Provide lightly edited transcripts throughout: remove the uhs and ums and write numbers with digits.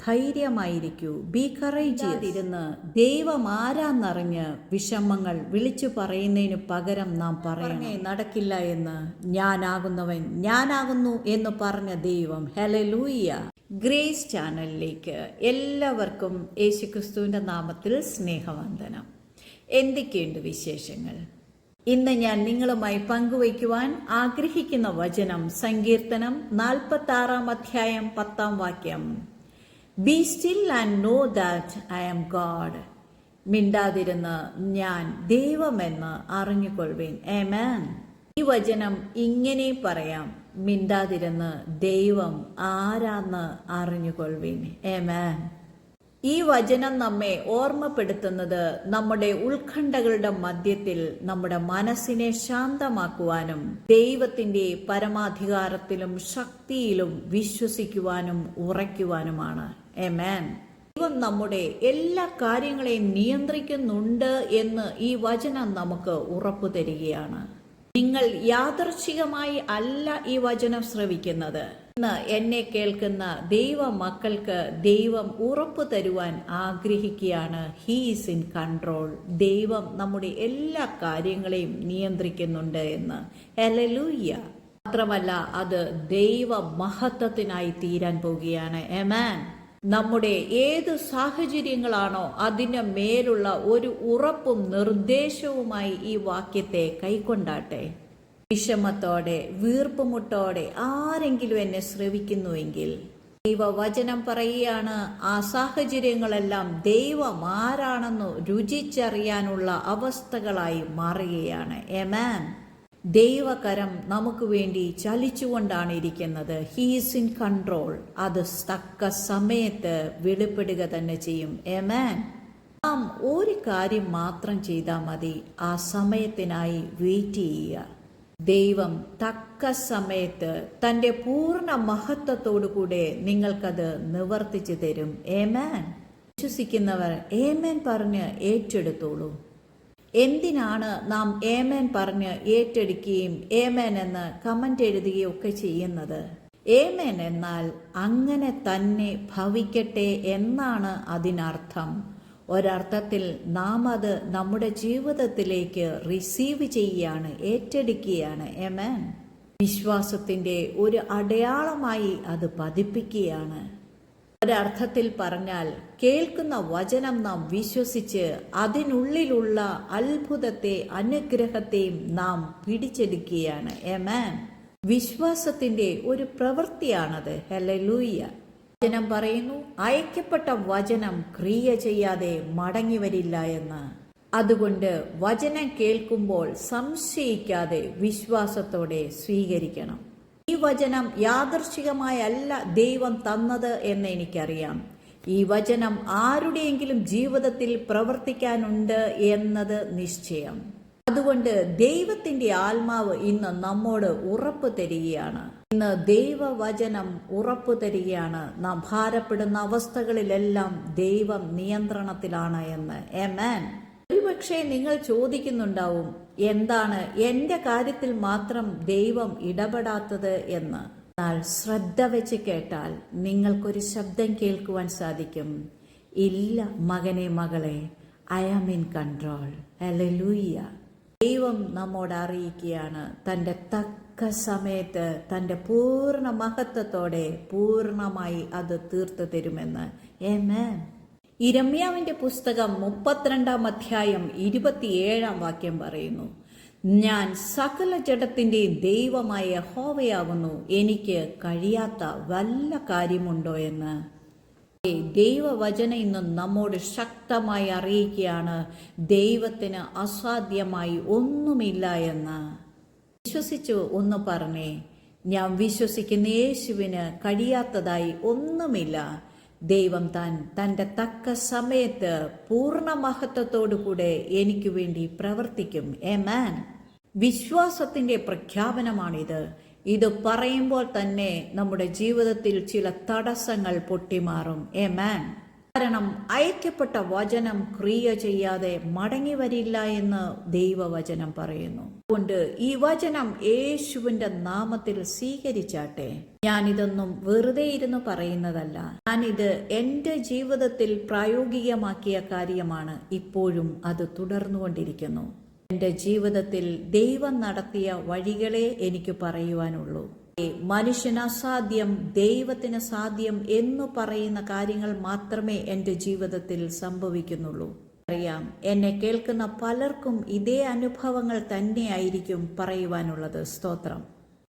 ധൈര്യമായിരിക്കൂ, B courageous. ഇരുന്ന് ദൈവം ആരാന്നറിഞ്ഞ് വിഷമങ്ങൾ വിളിച്ചു പറയുന്നതിന് പകരം നാം പറഞ്ഞേ നടക്കില്ല എന്ന് ഞാനാകുന്നു എന്ന് പറഞ്ഞ ദൈവം. ഹല്ലേലൂയ. ഗ്രേസ് ചാനലിലേക്ക് എല്ലാവർക്കും യേശുക്രിസ്തുവിൻ്റെ നാമത്തിൽ സ്നേഹവന്ദനം. എന്തൊക്കെയുണ്ട് വിശേഷങ്ങൾ? ഇന്ന് ഞാൻ നിങ്ങളുമായി പങ്കുവയ്ക്കുവാൻ ആഗ്രഹിക്കുന്ന വചനം സങ്കീർത്തനം 46 അധ്യായം 10 വാക്യം. Be still and know that I am God. മിണ്ടാതിരുന്ന് ഞാൻ ദൈവമെന്ന് അറിഞ്ഞുകൊള്ളുവിൻ. ആമേൻ. ഈ വചനം ഇങ്ങനെ പറയാം: മിണ്ടാതിരുന്ന് ദൈവം ആരാന്ന് അറിഞ്ഞുകൊള്ളുവിൻ. ആമേൻ. ഈ വചനം നമ്മെ ഓർമ്മപ്പെടുത്തുന്നത് നമ്മുടെ ഉത്കണ്ഠകളുടെ മധ്യത്തിൽ നമ്മുടെ മനസ്സിനെ ശാന്തമാക്കുവാനും ദൈവത്തിന്റെ പരമാധികാരത്തിലും ശക്തിയിലും വിശ്വസിക്കുവാനും ഉറയ്ക്കുവാനുമാണ്. ആമേൻ. ദൈവം നമ്മുടെ എല്ലാ കാര്യങ്ങളെയും നിയന്ത്രിക്കുന്നുണ്ട് എന്ന് ഈ വചനം നമുക്ക് ഉറപ്പു തരികയാണ്. നിങ്ങൾ യാദർച്ഛികമായി അല്ല ഈ വചനം ശ്രവിക്കുന്നത്. ഇന്ന് എന്നെ കേൾക്കുന്ന ദൈവ മക്കൾക്ക് ദൈവം ഉറപ്പു തരുവാൻ ആഗ്രഹിക്കുകയാണ്. He is in control. ദൈവം നമ്മുടെ എല്ലാ കാര്യങ്ങളെയും നിയന്ത്രിക്കുന്നുണ്ട് എന്ന്. ഹല്ലേലൂയ. മാത്രമല്ല, അത് ദൈവ മഹത്വത്തിനായി തീരാൻ പോവുകയാണ്. ആമേൻ. നമ്മുടെ ഏത് സാഹചര്യങ്ങളാണോ അതിന് മേലുള്ള ഒരു ഉറപ്പും നിർദ്ദേശവുമായി ഈ വാക്യത്തെ കൈക്കൊണ്ടാട്ടെ. വിഷമത്തോടെ വീർപ്പുമുട്ടോടെ ആരെങ്കിലും എന്നെ ശ്രവിക്കുന്നുവെങ്കിൽ ദൈവവചനം പറയുകയാണ്, ആ സാഹചര്യങ്ങളെല്ലാം ദൈവം ആരാണെന്ന് രുചിച്ചറിയാനുള്ള അവസ്ഥകളായി മാറുകയാണ്. ആമേൻ. ദൈവകരം നമുക്ക് വേണ്ടി ചലിച്ചുകൊണ്ടാണ് ഇരിക്കുന്നത്. He's in control. അത് തക്ക സമയത്ത് വെളിപ്പെടുക തന്നെ ചെയ്യും. ആമേൻ. നാം ഒരു കാര്യം മാത്രം ചെയ്താൽ മതി, ആ സമയത്തിനായി വെയിറ്റ് ചെയ്യുക. ദൈവം തക്ക സമയത്ത് തൻ്റെ പൂർണ്ണ മഹത്വത്തോടുകൂടെ നിങ്ങൾക്കത് നിവർത്തിച്ചു തരും. ആമേൻ. വിശ്വസിക്കുന്നവർ ആമേൻ പറഞ്ഞ് ഏറ്റെടുത്തോളൂ. എന്തിനാണ് നാം ഏമേൻ പറഞ്ഞ് ഏറ്റെടുക്കുകയും ഏമേൻ എന്ന് കമന്റ് എഴുതുകയും ഒക്കെ ചെയ്യുന്നത്? ഏമേൻ എന്നാൽ അങ്ങനെ തന്നെ ഭവിക്കട്ടെ എന്നാണ് അതിനർത്ഥം. ഒരർത്ഥത്തിൽ നാം അത് നമ്മുടെ ജീവിതത്തിലേക്ക് റിസീവ് ചെയ്യുകയാണ്, ഏറ്റെടുക്കുകയാണ്. ആമേൻ. വിശ്വാസത്തിന്റെ ഒരു അടയാളമായി അത് പതിപ്പിക്കുകയാണ്. ഒരർത്ഥത്തിൽ പറഞ്ഞാൽ, കേൾക്കുന്ന വചനം നാം വിശ്വസിച്ച് അതിനുള്ളിലുള്ള അത്ഭുതത്തെ അനുഗ്രഹത്തെയും നാം പിടിച്ചെടുക്കുകയാണ്. ആമേൻ. വിശ്വാസത്തിന്റെ ഒരു പ്രവൃത്തിയാണത്. ഹല്ലേലൂയ. വചനം പറയുന്നു, അയക്കപ്പെട്ട വചനം ക്രിയ ചെയ്യാതെ മടങ്ങി വരില്ല എന്ന്. അതുകൊണ്ട് വചനം കേൾക്കുമ്പോൾ സംശയിക്കാതെ വിശ്വാസത്തോടെ സ്വീകരിക്കണം. ഈ വചനം യാദർച്ഛികമായല്ല ദൈവം തന്നത് എന്ന് എനിക്കറിയാം. ഈ വചനം ആരുടെയെങ്കിലും ജീവിതത്തിൽ പ്രവർത്തിക്കാനുണ്ട് എന്നത് നിശ്ചയം. അതുകൊണ്ട് ദൈവത്തിന്റെ ആത്മാവ് ഇന്ന് നമ്മോട് ഉറപ്പ് തരികയാണ്. ഇന്ന് ദൈവവചനം ഉറപ്പു തരികയാണ്, നാം ഭാരപ്പെടുന്ന അവസ്ഥകളിലെല്ലാം ദൈവം നിയന്ത്രണത്തിലാണ് എന്ന്. ആമേൻ. ഒരുപക്ഷെ നിങ്ങൾ ചോദിക്കുന്നുണ്ടാവും, എന്താണ് എൻ്റെ കാര്യത്തിൽ മാത്രം ദൈവം ഇടപെടാത്തത് എന്ന്. എന്നാൽ ശ്രദ്ധ വെച്ച് കേട്ടാൽ നിങ്ങൾക്കൊരു ശബ്ദം കേൾക്കുവാൻ സാധിക്കും. ഇല്ല മകനെ, മകളെ, I am in control. Hallelujah. ദൈവം നമ്മോട് അറിയിക്കുകയാണ്, തൻ്റെ തക്ക സമയത്ത് തൻ്റെ പൂർണ്ണ മഹത്വത്തോടെ പൂർണ്ണമായി അത് തീർത്തു തരുമെന്ന്. ആമേൻ. യിരെമ്യാവിന്റെ പുസ്തകം 32 അധ്യായം 27 വാക്യം പറയുന്നു, ഞാൻ സകല ജഡത്തിന്റെയും ദൈവമായ യഹോവയാകുന്നു, എനിക്ക് കഴിയാത്ത വല്ല കാര്യമുണ്ടോ എന്ന്. ദൈവവചനം ഇന്ന് നമ്മോട് ശക്തമായി അറിയിക്കുകയാണ്, ദൈവത്തിന് അസാധ്യമായി ഒന്നുമില്ല എന്ന്. വിശ്വസിച്ചു ഒന്ന് പറഞ്ഞേ, ഞാൻ വിശ്വസിക്കുന്ന യേശുവിന് കഴിയാത്തതായി ഒന്നുമില്ല. ദൈവം തൻ്റെ തക്ക സമയത്ത് പൂർണ്ണ മഹത്വത്തോടുകൂടെ എനിക്ക് വേണ്ടി പ്രവർത്തിക്കും. ആമേൻ. വിശ്വാസത്തിന്റെ പ്രഖ്യാപനമാണിത്. ഇത് പറയുമ്പോൾ തന്നെ നമ്മുടെ ജീവിതത്തിൽ ചില തടസ്സങ്ങൾ പൊട്ടിമാറും. ആമേൻ. കാരണം അയക്കപ്പെട്ട വചനം ക്രിയ ചെയ്യാതെ മടങ്ങി വരില്ല എന്ന് ദൈവവചനം പറയുന്നു. അതുകൊണ്ട് ഈ വചനം യേശുവിന്റെ നാമത്തിൽ സ്വീകരിച്ചാട്ടെ. ഞാനിതൊന്നും വെറുതെ ഇരുന്ന് പറയുന്നതല്ല. ഞാനിത് എൻ്റെ ജീവിതത്തിൽ പ്രായോഗികമാക്കിയ കാര്യമാണ്. ഇപ്പോഴും അത് തുടർന്നുകൊണ്ടിരിക്കുന്നു. എൻ്റെ ജീവിതത്തിൽ ദൈവം നടത്തിയ വഴികളെ എനിക്ക് പറയുവാനുള്ളൂ. മനുഷ്യന് അസാധ്യം, ദൈവത്തിന് സാധ്യം എന്നു പറയുന്ന കാര്യങ്ങൾ മാത്രമേ എൻ്റെ ജീവിതത്തിൽ സംഭവിക്കുന്നുള്ളൂ. അറിയാം, എന്നെ കേൾക്കുന്ന പലർക്കും ഇതേ അനുഭവങ്ങൾ തന്നെയായിരിക്കും പറയുവാനുള്ളത്. സ്തോത്രം.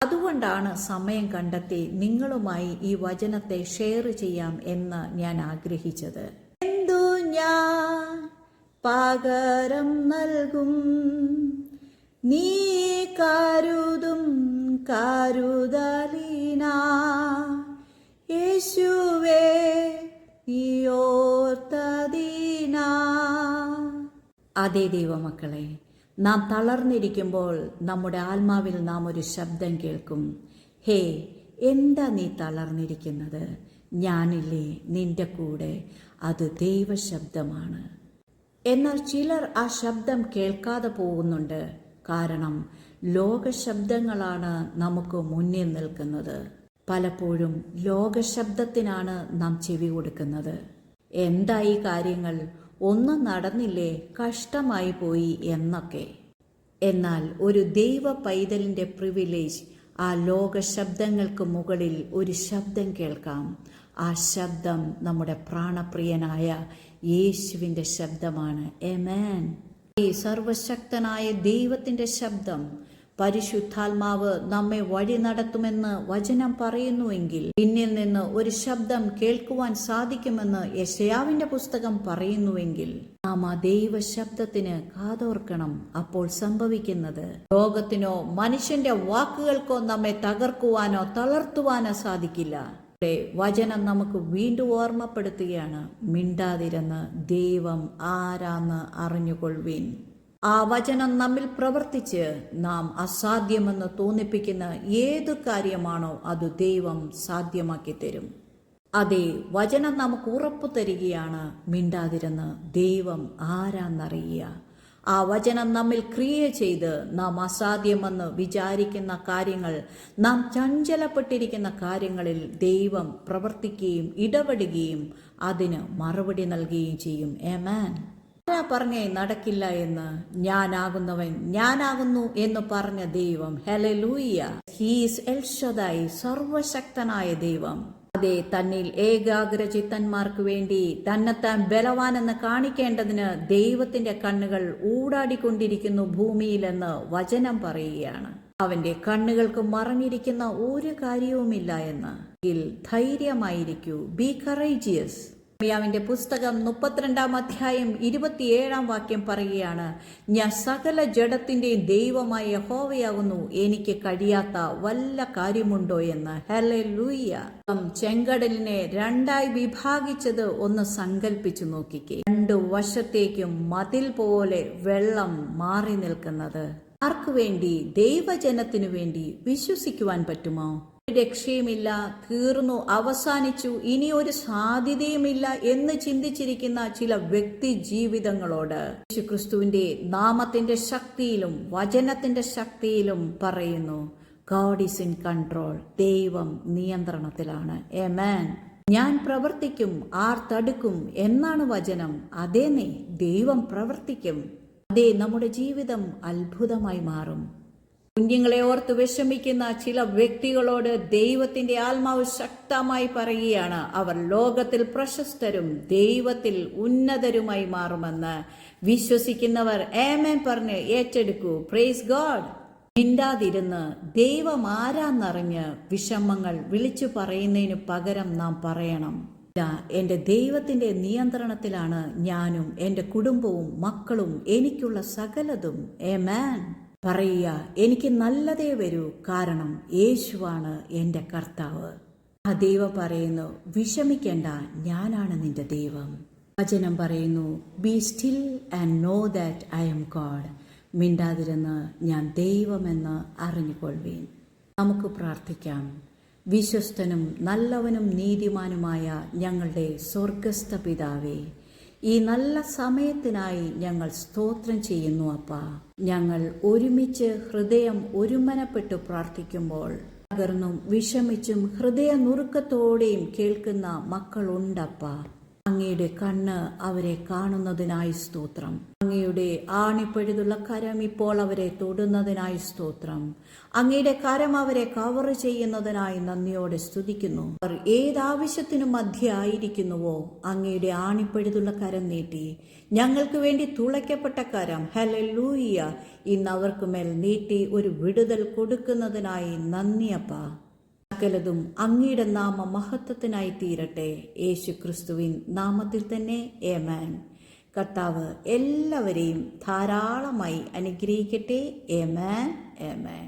അതുകൊണ്ടാണ് സമയം കണ്ടെത്തി നിങ്ങളുമായി ഈ വചനത്തെ ഷെയർ ചെയ്യാം എന്ന് ഞാൻ ആഗ്രഹിച്ചത്. എന്തു ഞാൻ പകരം നൽകും നീ കരുതും കരുതലിനാ യേശുവേ നീയോർത്തതിനാ. അതേ ദൈവമക്കളെ, നാം തളർന്നിരിക്കുമ്പോൾ നമ്മുടെ ആത്മാവിൽ നാം ഒരു ശബ്ദം കേൾക്കും. ഹേ, എന്താ നീ തളർന്നിരിക്കുന്നത്? ഞാനില്ലേ നിന്റെ കൂടെ. അത് ദൈവശബ്ദമാണ്. എന്നാൽ ചിലർ ആ ശബ്ദം കേൾക്കാതെ പോകുന്നുണ്ട്. കാരണം ലോകശബ്ദങ്ങളാണ് നമുക്ക് മുന്നിൽ നിൽക്കുന്നത്. പലപ്പോഴും ലോകശബ്ദത്തിനാണ് നാം ചെവി കൊടുക്കുന്നത്. എന്തായി കാര്യങ്ങൾ, ഒന്നും നടന്നില്ലേ, കഷ്ടമായി പോയി എന്നൊക്കെ. എന്നാൽ ഒരു ദൈവ പൈതലിൻ്റെ പ്രിവിലേജ് ആ ലോകശബ്ദങ്ങൾക്ക് മുകളിൽ ഒരു ശബ്ദം കേൾക്കാം. ആ ശബ്ദം നമ്മുടെ പ്രാണപ്രിയനായ യേശുവിൻ്റെ ശബ്ദമാണ്. ആമേൻ. ഈ സർവശക്തനായ ദൈവത്തിൻ്റെ ശബ്ദം, പരിശുദ്ധാത്മാവ് നമ്മെ വഴി നടത്തുമെന്ന് വചനം പറയുന്നുവെങ്കിൽ പിന്നിൽ നിന്ന് ഒരു ശബ്ദം കേൾക്കുവാൻ സാധിക്കുമെന്ന് യെശയ്യാവിന്റെ പുസ്തകം പറയുന്നുവെങ്കിൽ നാം ആ ദൈവ ശബ്ദത്തിന് കാതോർക്കണം. അപ്പോൾ സംഭവിക്കുന്നത്, ലോകത്തിനോ മനുഷ്യന്റെ വാക്കുകൾക്കോ നമ്മെ തകർക്കുവാനോ തളർത്തുവാനോ സാധിക്കില്ല. വചനം നമുക്ക് വീണ്ടും ഓർമ്മപ്പെടുത്തുകയാണ്, മിണ്ടാതിരുന്ന് ദൈവം ആരാന്ന് അറിഞ്ഞുകൊള്ളുവിൻ. ആ വചനം നമ്മിൽ പ്രവർത്തിച്ച് നാം അസാധ്യമെന്ന് തോന്നിപ്പിക്കുന്ന ഏതു കാര്യമാണോ അത് ദൈവം സാധ്യമാക്കി തരും. അതെ, വചനം നമുക്ക് ഉറപ്പു തരികയാണ്, മിണ്ടാതിരുന്ന് ദൈവം ആരാന്നറിയുക. ആ വചനം നമ്മിൽ ക്രിയ ചെയ്ത് നാം അസാധ്യമെന്ന് വിചാരിക്കുന്ന കാര്യങ്ങൾ, നാം ചഞ്ചലപ്പെട്ടിരിക്കുന്ന കാര്യങ്ങളിൽ ദൈവം പ്രവർത്തിക്കുകയും ഇടപെടുകയും അതിന് മറുപടി നൽകുകയും ചെയ്യും. ആമേൻ. ആരാ പറഞ്ഞേ നടക്കില്ല എന്ന്? ഞാനാകുന്നവൻ ഞാനാകുന്നു എന്ന് പറഞ്ഞ ദൈവം. ഹല്ലേലൂയ. ഹീസ് എൽ ഷദായ്, സർവശക്തനായ ദൈവം. അതെ, തന്നിൽ ഏകാഗ്രചിത്തന്മാർക്ക് വേണ്ടി തന്നെത്താൻ ബലവാനെന്ന് കാണിക്കേണ്ടതിന് ദൈവത്തിന്റെ കണ്ണുകൾ ഊടാടിക്കൊണ്ടിരിക്കുന്നു ഭൂമിയിലെന്ന് വചനം പറയുകയാണ്. അവന്റെ കണ്ണുകൾക്ക് മറഞ്ഞിരിക്കുന്ന ഒരു കാര്യവുമില്ല എന്ന്. ധൈര്യമായിരിക്കൂ, ബി കറേജിയസ്. യെരമ്യാവിന്റെ പുസ്തകം 32-ാം അധ്യായം 27-ാം വാക്യം പറയുകയാണ്, ഞാൻ സകല ജഡത്തിന്റെയും ദൈവമായ യഹോവയാകുന്നു, എനിക്ക് കഴിയാത്ത വല്ല കാര്യമുണ്ടോ എന്ന്. ഹല്ലേലൂയ. ചെങ്കടലിനെ രണ്ടായി വിഭാഗിച്ചത് ഒന്ന് സങ്കല്പിച്ചു നോക്കിക്കേ. രണ്ടു വശത്തേക്കും മതിൽ പോലെ വെള്ളം മാറി നിൽക്കുന്നത്. ആർക്കു വേണ്ടി? ദൈവജനത്തിനു വേണ്ടി. വിശ്വസിക്കുവാൻ പറ്റുമോ? രക്ഷയുമില്ല, തീർന്നു, അവസാനിച്ചു, ഇനി ഒരു സാധ്യതയുമില്ല എന്ന് ചിന്തിച്ചിരിക്കുന്ന ചില വ്യക്തി ജീവിതങ്ങളോട് യേശുക്രിസ്തുവിന്റെ നാമത്തിന്റെ ശക്തിയിലും വചനത്തിന്റെ ശക്തിയിലും പറയുന്നു, ഗോഡ് ഈസ് ഇൻ കൺട്രോൾ. ദൈവം നിയന്ത്രണത്തിലാണ്. ആമേൻ. ഞാൻ പ്രവർത്തിക്കും, ആർ തടുക്കും എന്നാണ് വചനം. അതേന്നേ, ദൈവം പ്രവർത്തിക്കും. അതേ, നമ്മുടെ ജീവിതം അത്ഭുതമായി മാറും. കുഞ്ഞുങ്ങളെ ഓർത്ത് വിഷമിക്കുന്ന ചില വ്യക്തികളോട് ദൈവത്തിന്റെ ആത്മാവ് ശക്തമായി പറയുകയാണ്, അവർ ലോകത്തിൽ പ്രശസ്തരും ദൈവത്തിൽ ഉന്നതരുമായി മാറുമെന്ന്. വിശ്വസിക്കുന്നവർ ആമേൻ പറഞ്ഞ് ഏറ്റെടുക്കൂ. Praise God. മിണ്ടാതിരുന്ന് ദൈവം ആരാന്നറിഞ്ഞ് വിഷമങ്ങൾ വിളിച്ചു പറയുന്നതിന് പകരം നാം പറയണം, എന്റെ ദൈവത്തിന്റെ നിയന്ത്രണത്തിലാണ് ഞാനും എൻ്റെ കുടുംബവും മക്കളും എനിക്കുള്ള സകലതും. ആമേൻ. പറയുക, എനിക്ക് നല്ലതേ വരൂ, കാരണം യേശുവാണ് എൻ്റെ കർത്താവ്. ആ ദൈവം പറയുന്നു, വിഷമിക്കേണ്ട, ഞാനാണ് നിന്റെ ദൈവം. വചനം പറയുന്നു, be still and know that I am God. മിണ്ടാതിരുന്ന് ഞാൻ ദൈവമെന്ന് അറിഞ്ഞുകൊള്ളുവീൻ. നമുക്ക് പ്രാർത്ഥിക്കാം. വിശ്വസ്തനും നല്ലവനും നീതിമാനുമായ ഞങ്ങളുടെ സ്വർഗസ്ഥ പിതാവേ, ഈ നല്ല സമയത്തിനായി ഞങ്ങൾ സ്തോത്രം ചെയ്യുന്നു അപ്പാ. ഞങ്ങൾ ഒരുമിച്ച് ഹൃദയം ഒരുമനപ്പെട്ടു പ്രാർത്ഥിക്കുമ്പോൾ തകർന്നും വിഷമിച്ചും ഹൃദയ നുറുക്കത്തോടെയും കേൾക്കുന്ന മക്കളുണ്ടപ്പാ. അങ്ങയുടെ കണ്ണ് അവരെ കാണുന്നതിനായി സ്തോത്രം. അങ്ങയുടെ ആണിപ്പഴുതുള്ള കരം ഇപ്പോൾ അവരെ തൊടുന്നതിനായി സ്തോത്രം. അങ്ങയുടെ കരം അവരെ കവർ ചെയ്യുന്നതിനായി നന്ദിയോടെ സ്തുതിക്കുന്നു. അവർ ഏതാവശ്യത്തിനും മധ്യ ആയിരിക്കുന്നുവോ അങ്ങയുടെ ആണിപ്പഴുതുള്ള കരം നീട്ടി ഞങ്ങൾക്ക് വേണ്ടി തുളയ്ക്കപ്പെട്ട കരം ഹല്ലേലൂയ ഇന്ന് അവർക്ക് മേൽ നീട്ടി ഒരു വിടുതൽ കൊടുക്കുന്നതിനായി നന്ദിയപ്പാ. സകലതും അങ്ങയുടെ നാമ മഹത്വത്തിനായി തീരട്ടെ. യേശു ക്രിസ്തുവിൻ നാമത്തിൽ തന്നെ ആമേൻ. കർത്താവ് എല്ലാവരെയും ധാരാളമായി അനുഗ്രഹിക്കട്ടെ. ആമേൻ, ആമേൻ.